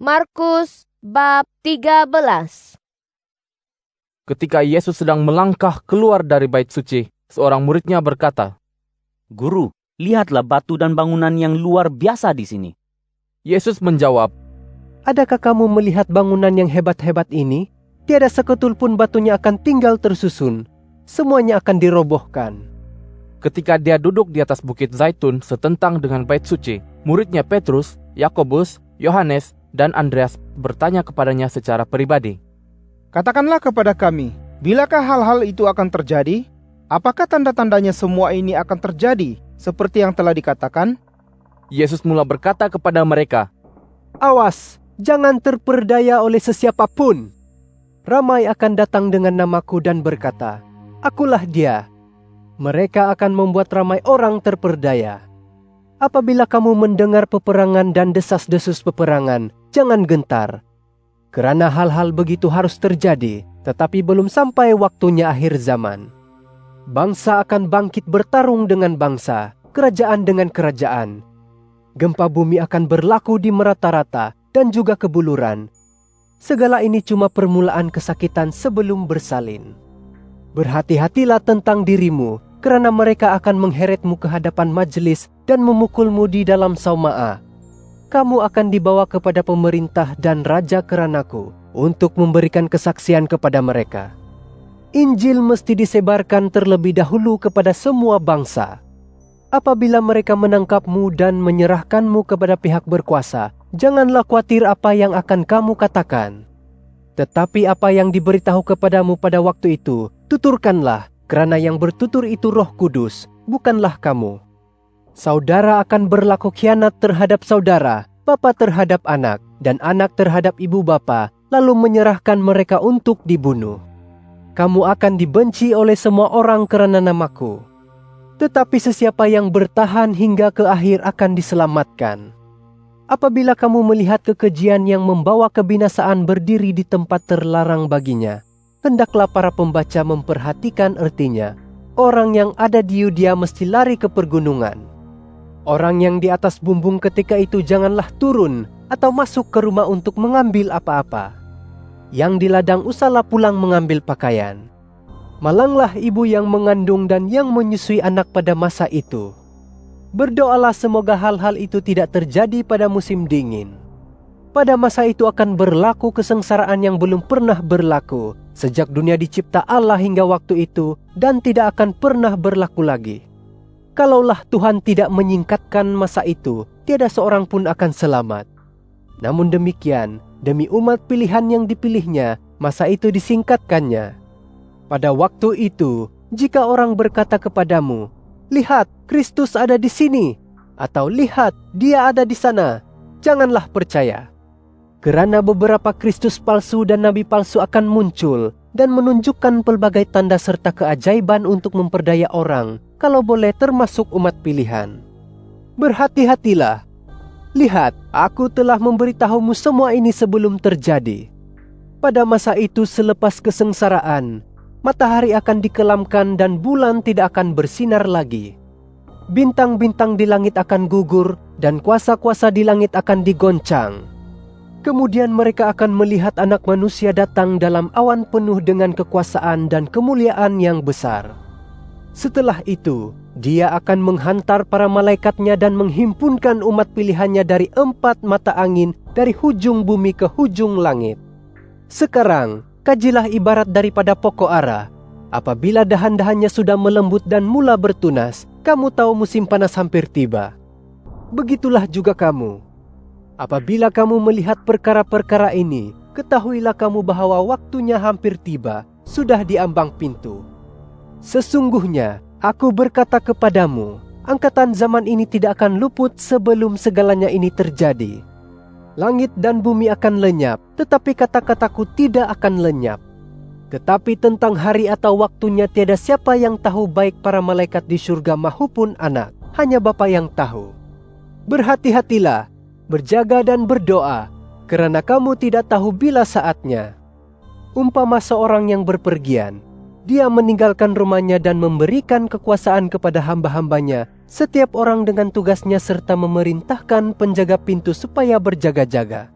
Markus bab 13. Ketika Yesus sedang melangkah keluar dari bait suci, seorang muridnya berkata, "Guru, lihatlah batu dan bangunan yang luar biasa di sini." Yesus menjawab, "Adakah kamu melihat bangunan yang hebat-hebat ini? Tiada seketul pun batunya akan tinggal tersusun. Semuanya akan dirobohkan." Ketika dia duduk di atas bukit Zaitun setentang dengan bait suci, muridnya Petrus, Yakobus, Yohanes, dan Andreas bertanya kepadanya secara pribadi, "Katakanlah kepada kami, bilakah hal-hal itu akan terjadi? Apakah tanda-tandanya semua ini akan terjadi seperti yang telah dikatakan?" Yesus mula berkata kepada mereka, "Awas, jangan terperdaya oleh sesiapapun. Ramai akan datang dengan namaku dan berkata, 'Akulah dia.' Mereka akan membuat ramai orang terperdaya. Apabila kamu mendengar peperangan dan desas-desus peperangan, jangan gentar. Kerana hal-hal begitu harus terjadi, tetapi belum sampai waktunya akhir zaman. Bangsa akan bangkit bertarung dengan bangsa, kerajaan dengan kerajaan. Gempa bumi akan berlaku di merata-rata dan juga kebuluran. Segala ini cuma permulaan kesakitan sebelum bersalin. Berhati-hatilah tentang dirimu, kerana mereka akan mengheretmu ke hadapan majelis dan memukulmu di dalam saumaa. Kamu akan dibawa kepada pemerintah dan raja keranaku untuk memberikan kesaksian kepada mereka. Injil mesti disebarkan terlebih dahulu kepada semua bangsa. Apabila mereka menangkapmu dan menyerahkanmu kepada pihak berkuasa, janganlah khawatir apa yang akan kamu katakan. Tetapi apa yang diberitahu kepadamu pada waktu itu, tuturkanlah, kerana yang bertutur itu Roh Kudus, bukanlah kamu. Saudara akan berlaku khianat terhadap saudara, bapa terhadap anak, dan anak terhadap ibu bapa, lalu menyerahkan mereka untuk dibunuh. Kamu akan dibenci oleh semua orang kerana namaku. Tetapi sesiapa yang bertahan hingga ke akhir akan diselamatkan. Apabila kamu melihat kekejian yang membawa kebinasaan berdiri di tempat terlarang baginya, hendaklah para pembaca memperhatikan artinya. Orang yang ada di Yudea mesti lari ke pergunungan. Orang yang di atas bumbung ketika itu janganlah turun atau masuk ke rumah untuk mengambil apa-apa. Yang di ladang usahlah pulang mengambil pakaian. Malanglah ibu yang mengandung dan yang menyusui anak pada masa itu. Berdoalah semoga hal-hal itu tidak terjadi pada musim dingin. Pada masa itu akan berlaku kesengsaraan yang belum pernah berlaku sejak dunia dicipta Allah hingga waktu itu, dan tidak akan pernah berlaku lagi. Kalaulah Tuhan tidak menyingkatkan masa itu, tiada seorang pun akan selamat. Namun demikian, demi umat pilihan yang dipilihnya, masa itu disingkatkannya. Pada waktu itu, jika orang berkata kepadamu, 'Lihat, Kristus ada di sini,' atau 'Lihat, dia ada di sana,' janganlah percaya. Kerana beberapa Kristus palsu dan nabi palsu akan muncul dan menunjukkan pelbagai tanda serta keajaiban untuk memperdaya orang, kalau boleh termasuk umat pilihan. Berhati-hatilah. Lihat, aku telah memberitahumu semua ini sebelum terjadi. Pada masa itu selepas kesengsaraan, matahari akan dikelamkan dan bulan tidak akan bersinar lagi. Bintang-bintang di langit akan gugur dan kuasa-kuasa di langit akan digoncang. Kemudian mereka akan melihat Anak Manusia datang dalam awan penuh dengan kekuasaan dan kemuliaan yang besar. Setelah itu, dia akan menghantar para malaikatnya dan menghimpunkan umat pilihannya dari 4 mata angin, dari hujung bumi ke hujung langit. Sekarang, kajilah ibarat daripada pokok ara. Apabila dahan-dahannya sudah melembut dan mula bertunas, kamu tahu musim panas hampir tiba. Begitulah juga kamu. Apabila kamu melihat perkara-perkara ini, ketahuilah kamu bahwa waktunya hampir tiba, sudah di ambang pintu. Sesungguhnya, aku berkata kepadamu, angkatan zaman ini tidak akan luput sebelum segalanya ini terjadi. Langit dan bumi akan lenyap, tetapi kata-kataku tidak akan lenyap. Tetapi tentang hari atau waktunya tiada siapa yang tahu, baik para malaikat di surga maupun anak, hanya Bapa yang tahu. Berhati-hatilah, berjaga dan berdoa, kerana kamu tidak tahu bila saatnya. Umpama seorang yang berpergian, dia meninggalkan rumahnya dan memberikan kekuasaan kepada hamba-hambanya, setiap orang dengan tugasnya serta memerintahkan penjaga pintu supaya berjaga-jaga.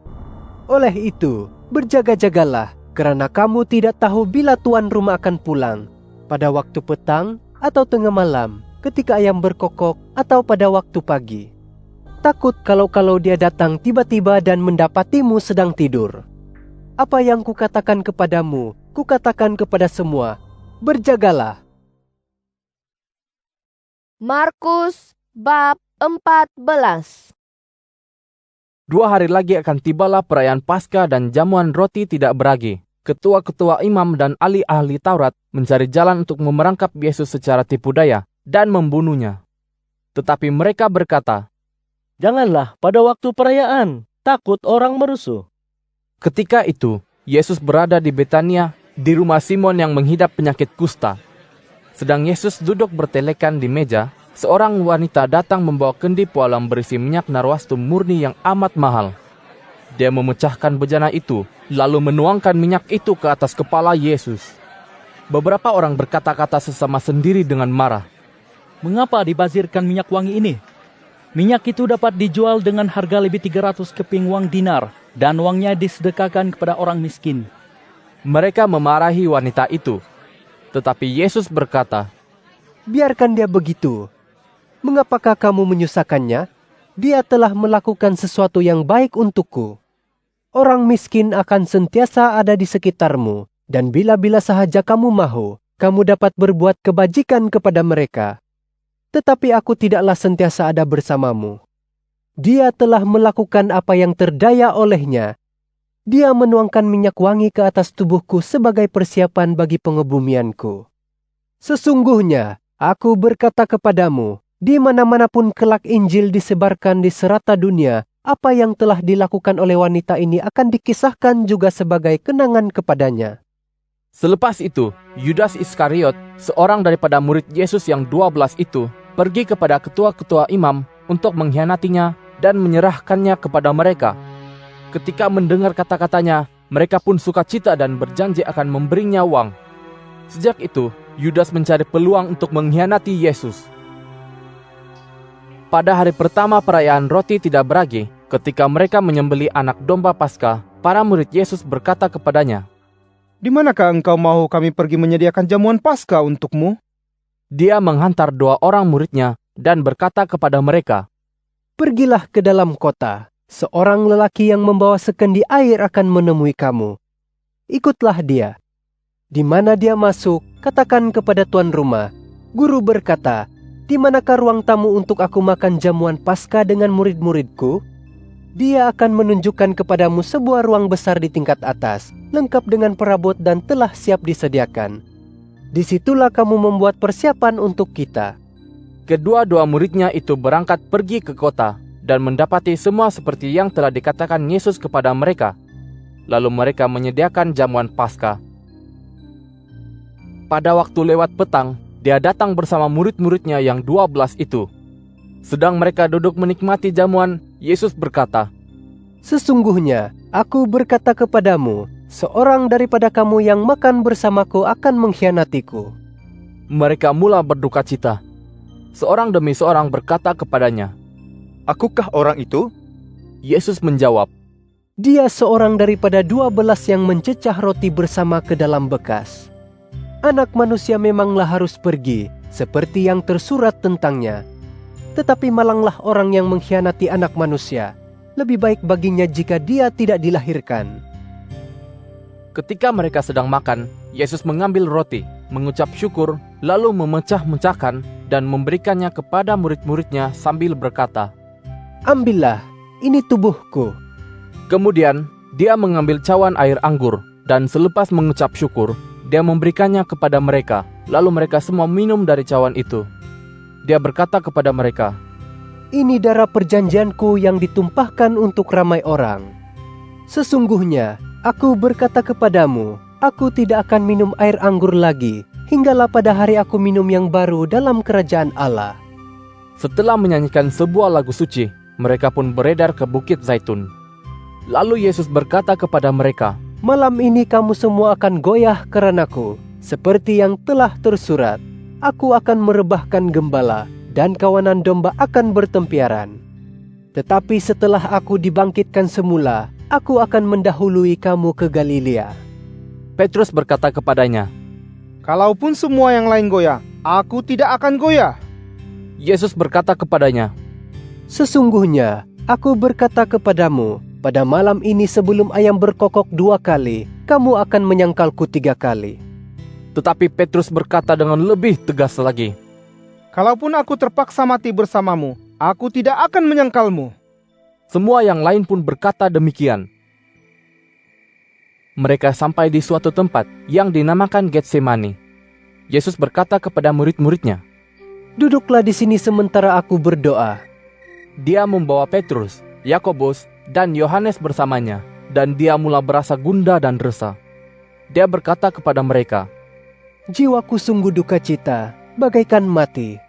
Oleh itu, berjaga-jagalah, karena kamu tidak tahu bila tuan rumah akan pulang, pada waktu petang atau tengah malam, ketika ayam berkokok atau pada waktu pagi. Takut kalau dia datang tiba-tiba dan mendapatimu sedang tidur. Apa yang kukatakan kepadamu, kukatakan kepada semua, berjagalah. Markus bab 14. 2 hari lagi akan tibalah perayaan Paskah dan jamuan roti tidak beragi. Ketua-ketua imam dan ahli-ahli Taurat mencari jalan untuk memerangkap Yesus secara tipu daya dan membunuhnya. Tetapi mereka berkata, "Janganlah pada waktu perayaan, takut orang merusuh." Ketika itu, Yesus berada di Betania, di rumah Simon yang menghidap penyakit kusta. Sedang Yesus duduk bertelekan di meja, seorang wanita datang membawa kendi pualam berisi minyak narwastu murni yang amat mahal. Dia memecahkan bejana itu, lalu menuangkan minyak itu ke atas kepala Yesus. Beberapa orang berkata-kata sesama sendiri dengan marah. "Mengapa dibazirkan minyak wangi ini? Minyak itu dapat dijual dengan harga lebih 300 keping uang dinar, dan uangnya disedekahkan kepada orang miskin." Mereka memarahi wanita itu. Tetapi Yesus berkata, Biarkan dia begitu. Mengapakah kamu menyusahkannya? Dia telah melakukan sesuatu yang baik untukku. Orang miskin akan sentiasa ada di sekitarmu, dan bila-bila sahaja kamu mahu, kamu dapat berbuat kebajikan kepada mereka. Tetapi aku tidaklah sentiasa ada bersamamu. Dia telah melakukan apa yang terdaya olehnya. Dia menuangkan minyak wangi ke atas tubuhku sebagai persiapan bagi pengebumianku. Sesungguhnya, aku berkata kepadamu, di mana-mana pun kelak Injil disebarkan di serata dunia, apa yang telah dilakukan oleh wanita ini akan dikisahkan juga sebagai kenangan kepadanya. Selepas itu, Yudas Iskariot, seorang daripada murid Yesus yang 12 itu, pergi kepada ketua-ketua imam untuk mengkhianatinya dan menyerahkannya kepada mereka. Ketika mendengar kata-katanya, mereka pun sukacita dan berjanji akan memberinya uang. Sejak itu, Yudas mencari peluang untuk mengkhianati Yesus. Pada hari pertama perayaan roti tidak beragi, ketika mereka menyembelih anak domba Paskah, para murid Yesus berkata kepadanya, "Di manakah engkau mau kami pergi menyediakan jamuan Paskah untukmu?" Dia menghantar 2 orang muridnya dan berkata kepada mereka, Pergilah ke dalam kota. Seorang lelaki yang membawa sekendi air akan menemui kamu. Ikutlah dia. Di mana dia masuk, katakan kepada tuan rumah, Guru berkata, di manakah ruang tamu untuk aku makan jamuan Paskah dengan murid-muridku? Dia akan menunjukkan kepadamu sebuah ruang besar di tingkat atas, lengkap dengan perabot dan telah siap disediakan. Disitulah kamu membuat persiapan untuk kita. Kedua-dua muridnya itu berangkat pergi ke kota dan mendapati semua seperti yang telah dikatakan Yesus kepada mereka. Lalu mereka menyediakan jamuan Paskah. Pada waktu lewat petang, dia datang bersama murid-muridnya yang 12 itu. Sedang mereka duduk menikmati jamuan, Yesus berkata, Sesungguhnya, aku berkata kepadamu, seorang daripada kamu yang makan bersamaku akan mengkhianatiku. Mereka mula berduka cita. Seorang demi seorang berkata kepadanya, Akukah orang itu? Yesus menjawab, Dia seorang daripada 12 yang mencecah roti bersama ke dalam bekas. Anak manusia memanglah harus pergi, seperti yang tersurat tentangnya. Tetapi malanglah orang yang mengkhianati anak manusia. Lebih baik baginya jika dia tidak dilahirkan. Ketika mereka sedang makan, Yesus mengambil roti, mengucap syukur, lalu memecah-mecahkan dan memberikannya kepada murid-muridnya sambil berkata, Ambillah, ini tubuhku. Kemudian, dia mengambil cawan air anggur, dan selepas mengucap syukur, dia memberikannya kepada mereka, lalu mereka semua minum dari cawan itu. Dia berkata kepada mereka, Ini darah perjanjianku yang ditumpahkan untuk ramai orang. Sesungguhnya, aku berkata kepadamu, aku tidak akan minum air anggur lagi, hinggalah pada hari aku minum yang baru dalam kerajaan Allah. Setelah menyanyikan sebuah lagu suci, mereka pun beredar ke Bukit Zaitun. Lalu Yesus berkata kepada mereka, Malam ini kamu semua akan goyah karenaku, seperti yang telah tersurat. Aku akan merebahkan gembala, dan kawanan domba akan bertempiaran. Tetapi setelah aku dibangkitkan semula, aku akan mendahului kamu ke Galilea." Petrus berkata kepadanya, Kalaupun semua yang lain goyah, aku tidak akan goyah. Yesus berkata kepadanya, "Sesungguhnya aku berkata kepadamu, pada malam ini sebelum ayam berkokok 2 kali, kamu akan menyangkalku 3 kali." Tetapi Petrus berkata dengan lebih tegas lagi, Kalaupun aku terpaksa mati bersamamu, aku tidak akan menyangkalmu. semua yang lain pun berkata demikian. Mereka sampai di suatu tempat yang dinamakan Getsemani. Yesus berkata kepada murid-muridnya, "Duduklah di sini sementara aku berdoa." Dia membawa Petrus, Yakobus, dan Yohanes bersamanya, dan dia mula berasa gundah dan resah. Dia berkata kepada mereka, "Jiwaku sungguh duka cita, bagaikan mati.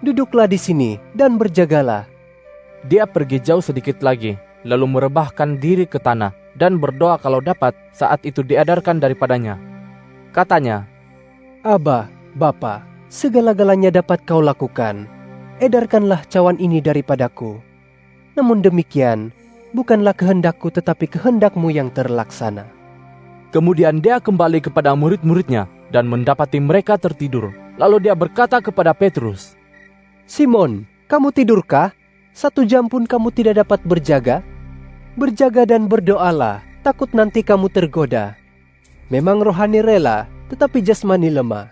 Duduklah di sini dan berjagalah." Dia pergi jauh sedikit lagi, lalu merebahkan diri ke tanah, dan berdoa kalau dapat saat itu diedarkan daripadanya. Katanya, "Aba, Bapa, segala-galanya dapat kau lakukan. Edarkanlah cawan ini daripadaku. Namun demikian, bukanlah kehendakku tetapi kehendakmu yang terlaksana." Kemudian dia kembali kepada murid-muridnya dan mendapati mereka tertidur. Lalu dia berkata kepada Petrus, "Simon, kamu tidurkah? 1 jam pun kamu tidak dapat berjaga? Berjaga dan berdoalah, takut nanti kamu tergoda. Memang rohani rela, tetapi jasmani lemah."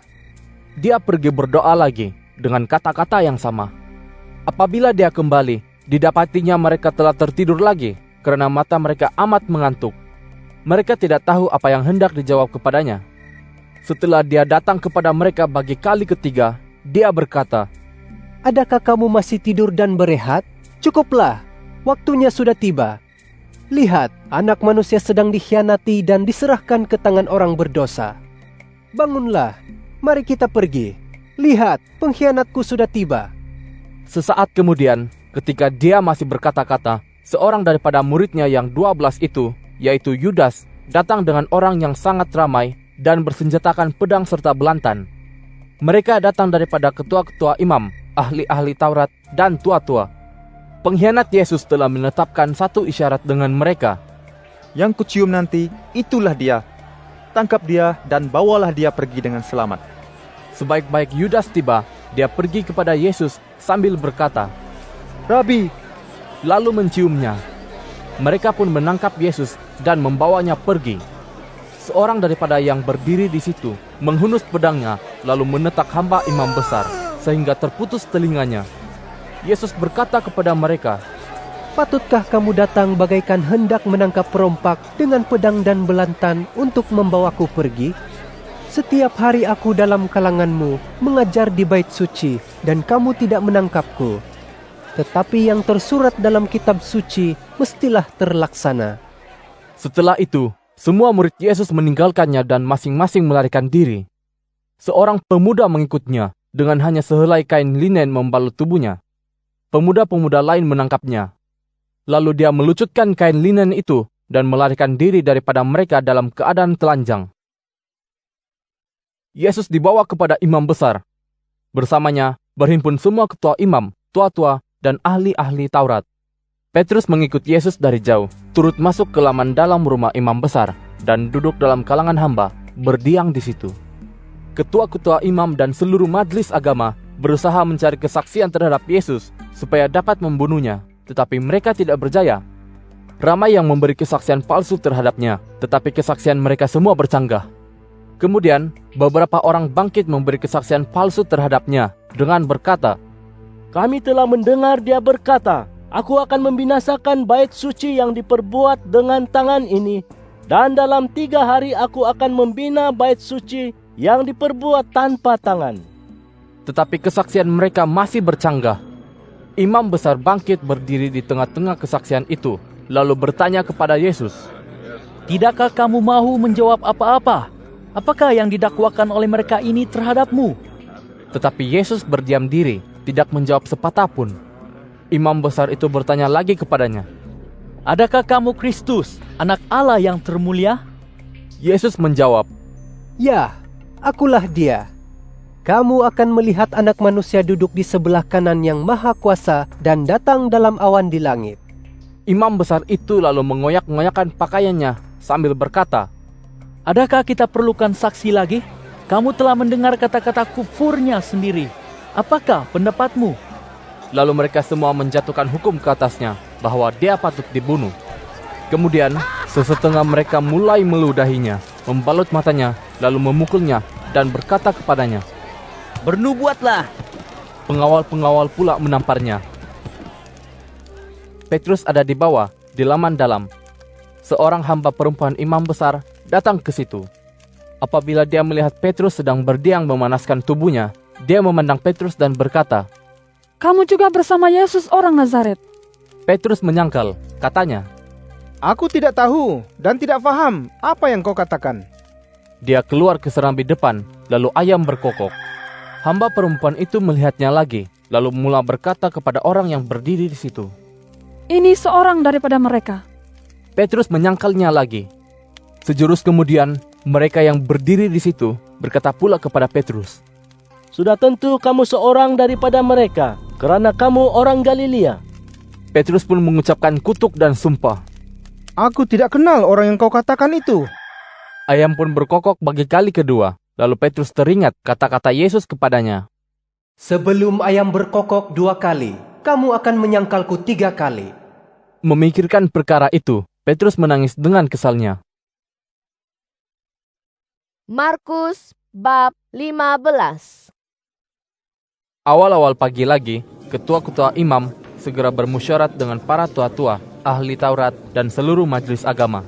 Dia pergi berdoa lagi dengan kata-kata yang sama. Apabila dia kembali, didapatinya mereka telah tertidur lagi karena mata mereka amat mengantuk. Mereka tidak tahu apa yang hendak dijawab kepadanya. Setelah dia datang kepada mereka bagi kali ketiga, dia berkata, "Adakah kamu masih tidur dan berehat? Cukuplah, waktunya sudah tiba. Lihat, Anak Manusia sedang dikhianati dan diserahkan ke tangan orang berdosa. Bangunlah, mari kita pergi. Lihat, pengkhianatku sudah tiba." Sesaat kemudian, ketika dia masih berkata-kata, seorang daripada muridnya yang 12 itu, yaitu Yudas, datang dengan orang yang sangat ramai dan bersenjatakan pedang serta belantan. Mereka datang daripada ketua-ketua imam, ahli-ahli Taurat, dan tua-tua. Pengkhianat Yesus telah menetapkan satu isyarat dengan mereka. Yang kucium nanti, itulah dia. Tangkap dia dan bawalah dia pergi dengan selamat. Sebaik-baik Yudas tiba, dia pergi kepada Yesus sambil berkata, Rabi, lalu menciumnya. Mereka pun menangkap Yesus dan membawanya pergi. Seorang daripada yang berdiri di situ menghunus pedangnya, lalu menetak hamba imam besar, sehingga terputus telinganya. Yesus berkata kepada mereka, "Patutkah kamu datang bagaikan hendak menangkap perompak dengan pedang dan belantan untuk membawaku pergi? Setiap hari aku dalam kalanganmu mengajar di bait suci dan kamu tidak menangkapku. Tetapi yang tersurat dalam kitab suci mestilah terlaksana." Setelah itu, semua murid Yesus meninggalkannya dan masing-masing melarikan diri. Seorang pemuda mengikutnya dengan hanya sehelai kain linen membalut tubuhnya. Pemuda-pemuda lain menangkapnya. Lalu dia melucutkan kain linen itu dan melarikan diri daripada mereka dalam keadaan telanjang. Yesus dibawa kepada imam besar. Bersamanya berhimpun semua ketua imam, tua-tua, dan ahli-ahli Taurat. Petrus mengikut Yesus dari jauh, turut masuk ke laman dalam rumah imam besar, dan duduk dalam kalangan hamba, berdiam di situ. Ketua-ketua imam dan seluruh majelis agama berusaha mencari kesaksian terhadap Yesus supaya dapat membunuhnya, tetapi mereka tidak berjaya. Ramai yang memberi kesaksian palsu terhadapnya, tetapi kesaksian mereka semua bercanggah. Kemudian, beberapa orang bangkit memberi kesaksian palsu terhadapnya dengan berkata, "Kami telah mendengar dia berkata, 'Aku akan membinasakan bait suci yang diperbuat dengan tangan ini, dan dalam 3 hari aku akan membina bait suci yang diperbuat tanpa tangan.'" Tetapi kesaksian mereka masih bercanggah. Imam besar bangkit berdiri di tengah-tengah kesaksian itu, lalu bertanya kepada Yesus, "Tidakkah kamu mahu menjawab apa-apa? Apakah yang didakwakan oleh mereka ini terhadapmu?" Tetapi Yesus berdiam diri, tidak menjawab sepatah pun. Imam besar itu bertanya lagi kepadanya, "Adakah kamu Kristus, anak Allah yang termulia?" Yesus menjawab, "Ya, akulah dia. Kamu akan melihat Anak Manusia duduk di sebelah kanan yang Maha Kuasa dan datang dalam awan di langit." Imam besar itu lalu mengoyak-ngoyakkan pakaiannya sambil berkata, Adakah kita perlukan saksi lagi? Kamu telah mendengar kata-kata kufurnya sendiri. Apakah pendapatmu? Lalu mereka semua menjatuhkan hukum ke atasnya bahwa dia patut dibunuh. Kemudian sesetengah mereka mulai meludahinya, membalut matanya, lalu memukulnya dan berkata kepadanya, Bernubuatlah. Pengawal-pengawal pula menamparnya. Petrus ada di bawah, di laman dalam. Seorang hamba perempuan imam besar datang ke situ. Apabila dia melihat Petrus sedang berdiam memanaskan tubuhnya, dia memandang Petrus dan berkata, Kamu juga bersama Yesus orang Nazaret. Petrus menyangkal, katanya, Aku tidak tahu dan tidak paham apa yang kau katakan. Dia keluar ke serambi depan, lalu ayam berkokok. Hamba perempuan itu melihatnya lagi, lalu mula berkata kepada orang yang berdiri di situ, Ini seorang daripada mereka. Petrus menyangkalnya lagi. Sejurus kemudian, mereka yang berdiri di situ berkata pula kepada Petrus, Sudah tentu kamu seorang daripada mereka, karena kamu orang Galilea. Petrus pun mengucapkan kutuk dan sumpah. Aku tidak kenal orang yang kau katakan itu. Ayam pun berkokok bagi kali kedua. Lalu Petrus teringat kata-kata Yesus kepadanya, Sebelum ayam berkokok 2 kali, kamu akan menyangkalku 3 kali. Memikirkan perkara itu, Petrus menangis dengan kesalnya. Markus bab 15. Awal-awal pagi lagi, ketua-ketua imam segera bermusyawarah dengan para tua-tua, ahli Taurat, dan seluruh majelis agama.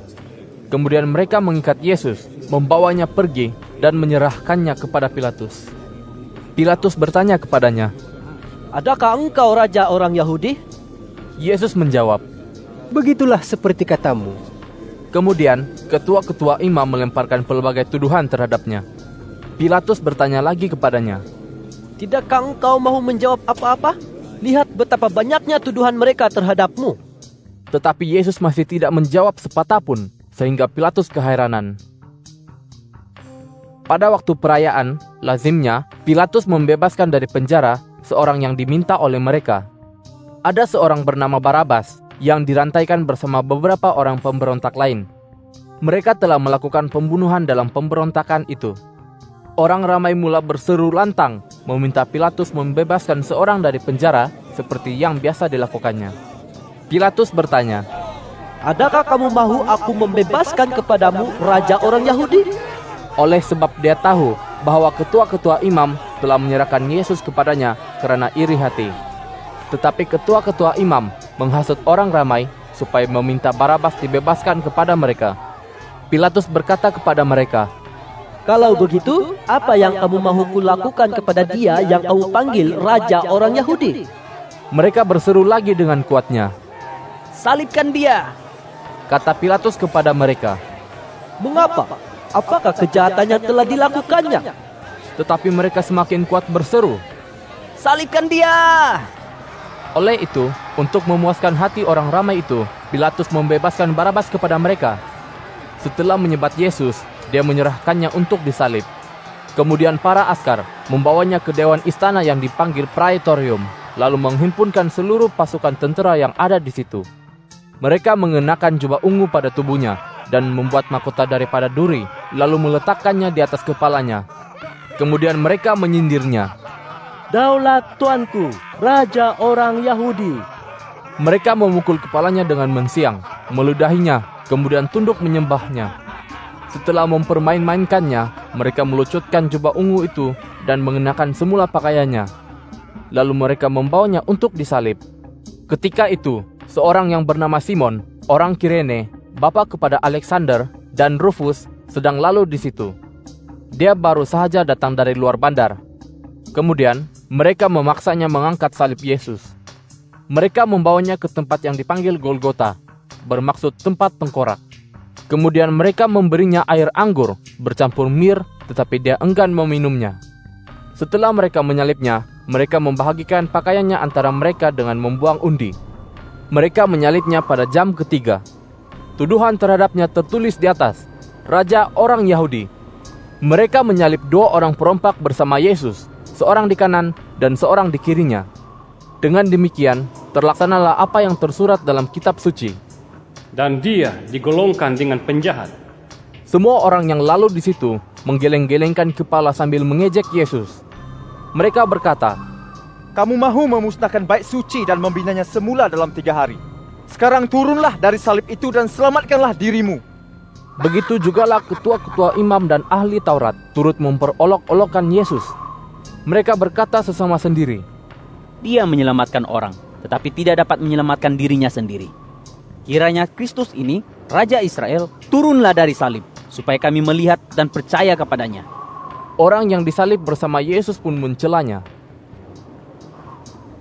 Kemudian mereka mengikat Yesus, membawanya pergi, dan menyerahkannya kepada Pilatus. Pilatus bertanya kepadanya, Adakah engkau raja orang Yahudi? Yesus menjawab, Begitulah seperti katamu. Kemudian, ketua-ketua imam melemparkan pelbagai tuduhan terhadapnya. Pilatus bertanya lagi kepadanya, Tidakkah engkau mau menjawab apa-apa? Lihat betapa banyaknya tuduhan mereka terhadapmu. Tetapi Yesus masih tidak menjawab sepatah pun, sehingga Pilatus keheranan. Pada waktu perayaan, lazimnya Pilatus membebaskan dari penjara seorang yang diminta oleh mereka. Ada seorang bernama Barabas yang dirantaikan bersama beberapa orang pemberontak lain. Mereka telah melakukan pembunuhan dalam pemberontakan itu. Orang ramai mula berseru lantang meminta Pilatus membebaskan seorang dari penjara seperti yang biasa dilakukannya. Pilatus bertanya, Adakah kamu mahu aku membebaskan kepadamu raja orang Yahudi? oleh sebab dia tahu bahwa ketua-ketua imam telah menyerahkan Yesus kepadanya karena iri hati. Tetapi ketua-ketua imam menghasut orang ramai supaya meminta Barabas dibebaskan kepada mereka. Pilatus berkata kepada mereka, Kalau begitu, apa yang kamu mahu kulakukan kepada dia yang kamu panggil raja orang Yahudi? Mereka berseru lagi dengan kuatnya. Salibkan dia. Kata Pilatus kepada mereka. Mengapa? Apakah kejahatannya telah dilakukannya? Tetapi mereka semakin kuat berseru. Salibkan dia. Oleh itu, untuk memuaskan hati orang ramai itu, Pilatus membebaskan Barabas kepada mereka. Setelah menyebat Yesus, dia menyerahkannya untuk disalib. Kemudian para askar membawanya ke dewan istana yang dipanggil Praetorium, lalu menghimpunkan seluruh pasukan tentara yang ada di situ. Mereka mengenakan jubah ungu pada tubuhnya dan membuat mahkota daripada duri, lalu meletakkannya di atas kepalanya. Kemudian mereka menyindirnya. Daulat tuanku, raja orang Yahudi. Mereka memukul kepalanya dengan mensiang, meludahinya, kemudian tunduk menyembahnya. Setelah mempermain-mainkannya, mereka melucutkan jubah ungu itu dan mengenakan semula pakaiannya. Lalu mereka membawanya untuk disalib. Ketika itu, seorang yang bernama Simon, orang Kirene, bapa kepada Alexander dan Rufus, sedang lalu di situ. Dia baru saja datang dari luar bandar. Kemudian, mereka memaksanya mengangkat salib Yesus. Mereka membawanya ke tempat yang dipanggil Golgota, bermaksud tempat tengkorak. Kemudian mereka memberinya air anggur bercampur mir, tetapi dia enggan meminumnya. Setelah mereka menyalibnya, mereka membahagikan pakaiannya antara mereka dengan membuang undi. Mereka menyalibnya pada jam ketiga. Tuduhan terhadapnya tertulis di atas, Raja orang Yahudi. Mereka menyalib 2 orang perompak bersama Yesus, seorang di kanan dan seorang di kirinya. Dengan demikian, terlaksanalah apa yang tersurat dalam kitab suci. Dan dia digolongkan dengan penjahat. Semua orang yang lalu di situ menggeleng-gelengkan kepala sambil mengejek Yesus. Mereka berkata, Kamu mahu memusnahkan bait suci dan membinanya semula dalam 3 hari. Sekarang turunlah dari salib itu dan selamatkanlah dirimu. Begitu jugalah ketua-ketua imam dan ahli Taurat turut memperolok-olokkan Yesus. Mereka berkata sesama sendiri, Dia menyelamatkan orang, tetapi tidak dapat menyelamatkan dirinya sendiri. Kiranya Kristus ini, Raja Israel, turunlah dari salib, supaya kami melihat dan percaya kepadanya. Orang yang disalib bersama Yesus pun mencelanya.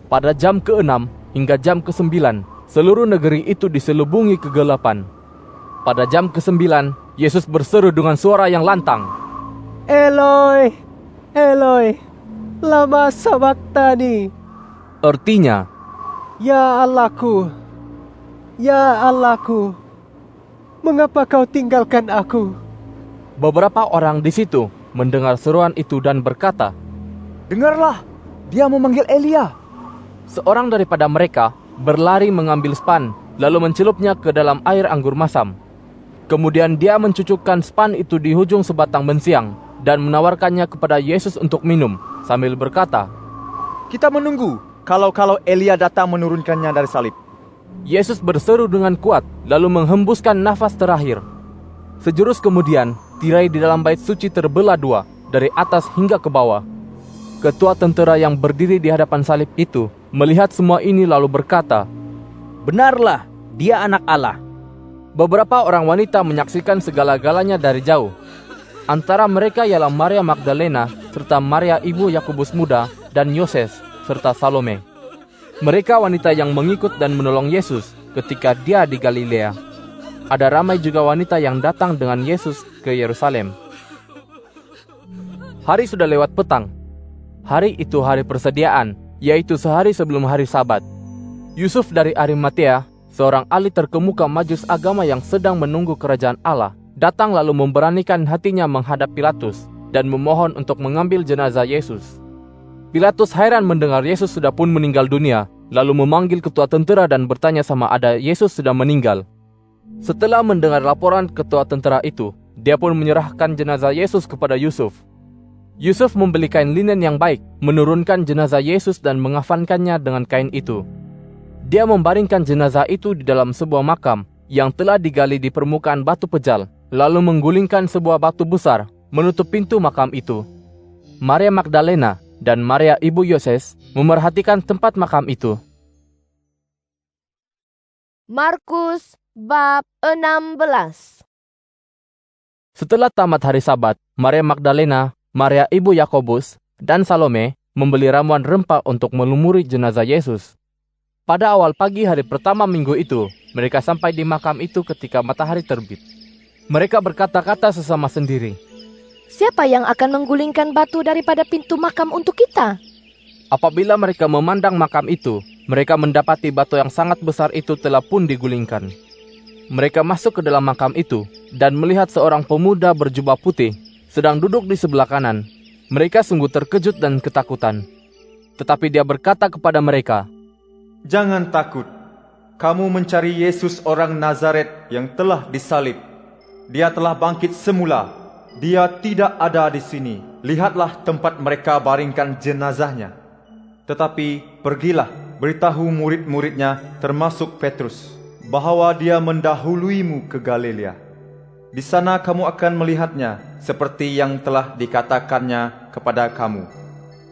Pada jam ke-6 hingga jam ke-9, seluruh negeri itu diselubungi kegelapan. Pada jam ke-9, Yesus berseru dengan suara yang lantang, Eloi, Eloi, lama sabachthani. Artinya, Ya Allahku, mengapa kau tinggalkan aku? beberapa orang di situ mendengar seruan itu dan berkata, Dengarlah, dia memanggil Elia. Seorang daripada mereka berlari mengambil span, lalu mencelupnya ke dalam air anggur masam. Kemudian dia mencucukkan span itu di ujung sebatang bensiang dan menawarkannya kepada Yesus untuk minum, sambil berkata, Kita menunggu kalau Elia datang menurunkannya dari salib. Yesus berseru dengan kuat, lalu menghembuskan nafas terakhir. Sejurus kemudian, tirai di dalam bait suci terbelah 2, dari atas hingga ke bawah. Ketua tentara yang berdiri di hadapan salib itu melihat semua ini lalu berkata, Benarlah, dia anak Allah. Beberapa orang wanita menyaksikan segala-galanya dari jauh. Antara mereka ialah Maria Magdalena, serta Maria ibu Yakobus muda, dan Yoses, serta Salome. Mereka wanita yang mengikut dan menolong Yesus ketika dia di Galilea. Ada ramai juga wanita yang datang dengan Yesus ke Yerusalem. Hari sudah lewat petang. Hari itu hari persediaan, yaitu sehari sebelum hari Sabat. Yusuf dari Arimatea, seorang ahli terkemuka Majus agama yang sedang menunggu kerajaan Allah, datang lalu memberanikan hatinya menghadap Pilatus dan memohon untuk mengambil jenazah Yesus. Pilatus heran mendengar Yesus sudah pun meninggal dunia, lalu memanggil ketua tentara dan bertanya sama ada Yesus sudah meninggal. Setelah mendengar laporan ketua tentara itu, dia pun menyerahkan jenazah Yesus kepada Yusuf. Yusuf membeli kain linen yang baik, menurunkan jenazah Yesus dan mengafankannya dengan kain itu. Dia membaringkan jenazah itu di dalam sebuah makam yang telah digali di permukaan batu pejal, lalu menggulingkan sebuah batu besar menutup pintu makam itu. Maria Magdalena dan Maria ibu Yoses memerhatikan tempat makam itu. Markus bab 16. Setelah tamat hari Sabat, Maria Magdalena, Maria ibu Yakobus, dan Salome membeli ramuan rempah untuk melumuri jenazah Yesus. Pada awal pagi hari pertama minggu itu, mereka sampai di makam itu ketika matahari terbit. Mereka berkata-kata sesama sendiri, Siapa yang akan menggulingkan batu daripada pintu makam untuk kita? Apabila mereka memandang makam itu, mereka mendapati batu yang sangat besar itu telah pun digulingkan. Mereka masuk ke dalam makam itu dan melihat seorang pemuda berjubah putih sedang duduk di sebelah kanan. Mereka sungguh terkejut dan ketakutan. Tetapi dia berkata kepada mereka, Jangan takut. Kamu mencari Yesus orang Nazaret yang telah disalib. Dia telah bangkit semula. Dia tidak ada di sini. Lihatlah tempat mereka baringkan jenazahnya. Tetapi pergilah, beritahu murid-muridnya termasuk Petrus, bahwa dia mendahuluimu ke Galilea. Di sana kamu akan melihatnya, seperti yang telah dikatakannya kepada kamu.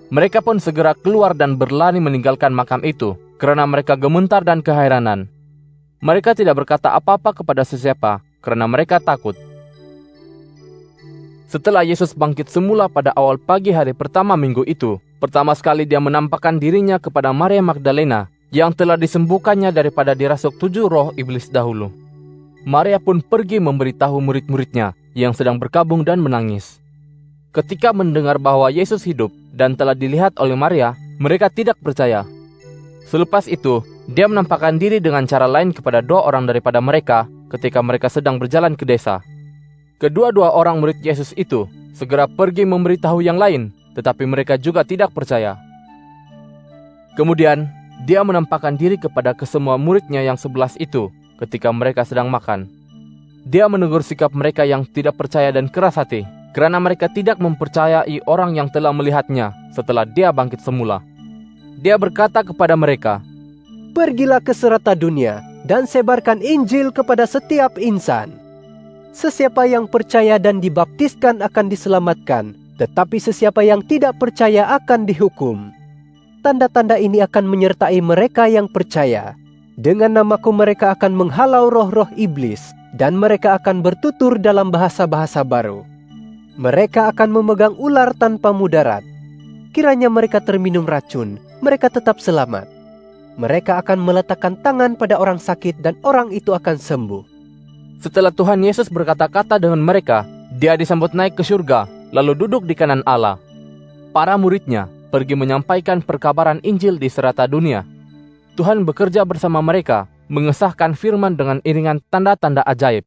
Mereka pun segera keluar dan berlari meninggalkan makam itu, karena mereka gemetar dan keheranan. Mereka tidak berkata apa-apa kepada sesiapa, karena mereka takut. Setelah Yesus bangkit semula pada awal pagi hari pertama minggu itu, pertama sekali dia menampakkan dirinya kepada Maria Magdalena, yang telah disembuhkannya daripada dirasuk 7 roh iblis dahulu. Maria pun pergi memberitahu murid-muridnya yang sedang berkabung dan menangis. Ketika mendengar bahwa Yesus hidup dan telah dilihat oleh Maria, mereka tidak percaya. Selepas itu, dia menampakkan diri dengan cara lain kepada 2 orang daripada mereka ketika mereka sedang berjalan ke desa. Kedua-dua orang murid Yesus itu segera pergi memberitahu yang lain, tetapi mereka juga tidak percaya. Kemudian, Dia menampakkan diri kepada kesemua muridnya yang 11 itu ketika mereka sedang makan. Dia menegur sikap mereka yang tidak percaya dan keras hati, karena mereka tidak mempercayai orang yang telah melihatnya setelah dia bangkit semula. Dia berkata kepada mereka, "Pergilah ke serata dunia dan sebarkan Injil kepada setiap insan. Sesiapa yang percaya dan dibaptiskan akan diselamatkan, tetapi sesiapa yang tidak percaya akan dihukum. Tanda-tanda ini akan menyertai mereka yang percaya. Dengan namaku mereka akan menghalau roh-roh iblis, dan mereka akan bertutur dalam bahasa-bahasa baru. Mereka akan memegang ular tanpa mudarat. Kiranya mereka terminum racun, mereka tetap selamat. Mereka akan meletakkan tangan pada orang sakit dan orang itu akan sembuh." Setelah Tuhan Yesus berkata-kata dengan mereka, dia disambut naik ke surga, lalu duduk di kanan Allah. Para muridnya pergi menyampaikan perkabaran Injil di serata dunia. Tuhan bekerja bersama mereka, mengesahkan firman dengan iringan tanda-tanda ajaib.